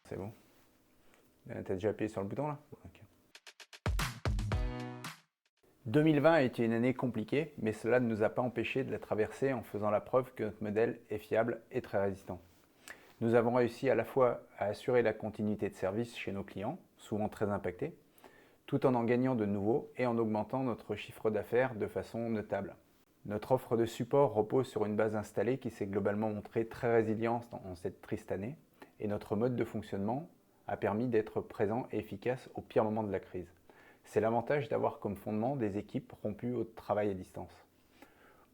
C'est bon. T'as déjà appuyé sur le bouton là? Ok. 2020 a été une année compliquée, mais cela ne nous a pas empêché de la traverser en faisant la preuve que notre modèle est fiable et très résistant. Nous avons réussi à la fois à assurer la continuité de service chez nos clients, souvent très impactés, tout en gagnant de nouveaux et en augmentant notre chiffre d'affaires de façon notable. Notre offre de support repose sur une base installée qui s'est globalement montrée très résiliente en cette triste année, et notre mode de fonctionnement a permis d'être présent et efficace au pire moment de la crise. C'est l'avantage d'avoir comme fondement des équipes rompues au travail à distance.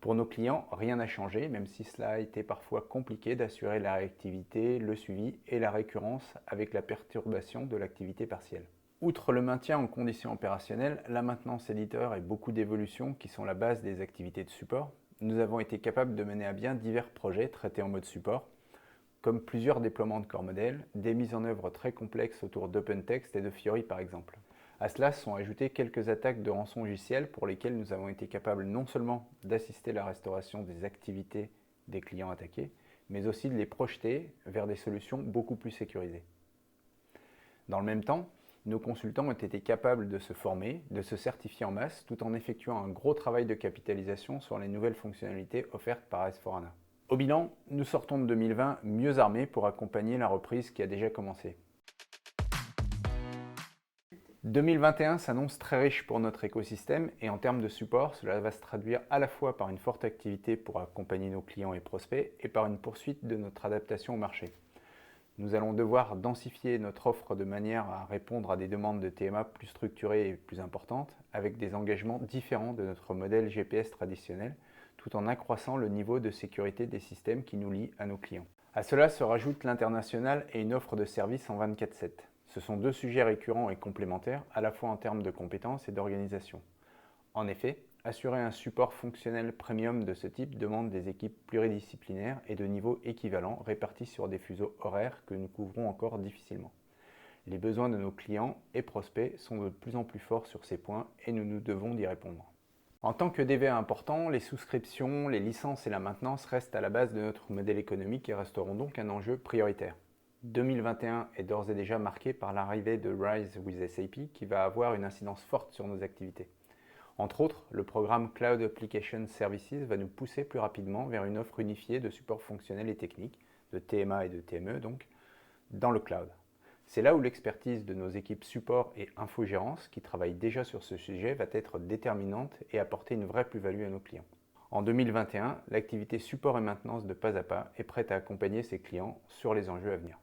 Pour nos clients, rien n'a changé, même si cela a été parfois compliqué d'assurer la réactivité, le suivi et la récurrence avec la perturbation de l'activité partielle. Outre le maintien en conditions opérationnelles, la maintenance éditeur et beaucoup d'évolutions qui sont la base des activités de support, nous avons été capables de mener à bien divers projets traités en mode support, comme plusieurs déploiements de corps modèles, des mises en œuvre très complexes autour d'OpenText et de Fiori par exemple. À cela sont ajoutées quelques attaques de rançon logiciel pour lesquelles nous avons été capables non seulement d'assister à la restauration des activités des clients attaqués, mais aussi de les projeter vers des solutions beaucoup plus sécurisées. Dans le même temps, nos consultants ont été capables de se former, de se certifier en masse, tout en effectuant un gros travail de capitalisation sur les nouvelles fonctionnalités offertes par S4HANA. Au bilan, nous sortons de 2020 mieux armés pour accompagner la reprise qui a déjà commencé. 2021 s'annonce très riche pour notre écosystème et en termes de support, cela va se traduire à la fois par une forte activité pour accompagner nos clients et prospects et par une poursuite de notre adaptation au marché. Nous allons devoir densifier notre offre de manière à répondre à des demandes de TMA plus structurées et plus importantes, avec des engagements différents de notre modèle GPS traditionnel, tout en accroissant le niveau de sécurité des systèmes qui nous lient à nos clients. À cela se rajoute l'international et une offre de services en 24/7. Ce sont deux sujets récurrents et complémentaires, à la fois en termes de compétences et d'organisation. En effet, assurer un support fonctionnel premium de ce type demande des équipes pluridisciplinaires et de niveau équivalent répartis sur des fuseaux horaires que nous couvrons encore difficilement. Les besoins de nos clients et prospects sont de plus en plus forts sur ces points et nous devons d'y répondre. En tant que DVA important, les souscriptions, les licences et la maintenance restent à la base de notre modèle économique et resteront donc un enjeu prioritaire. 2021 est d'ores et déjà marqué par l'arrivée de Rise with SAP qui va avoir une incidence forte sur nos activités. Entre autres, le programme Cloud Application Services va nous pousser plus rapidement vers une offre unifiée de support fonctionnel et technique, de TMA et de TME donc, dans le cloud. C'est là où l'expertise de nos équipes support et infogérance, qui travaillent déjà sur ce sujet, va être déterminante et apporter une vraie plus-value à nos clients. En 2021, l'activité support et maintenance de Pas à Pas est prête à accompagner ses clients sur les enjeux à venir.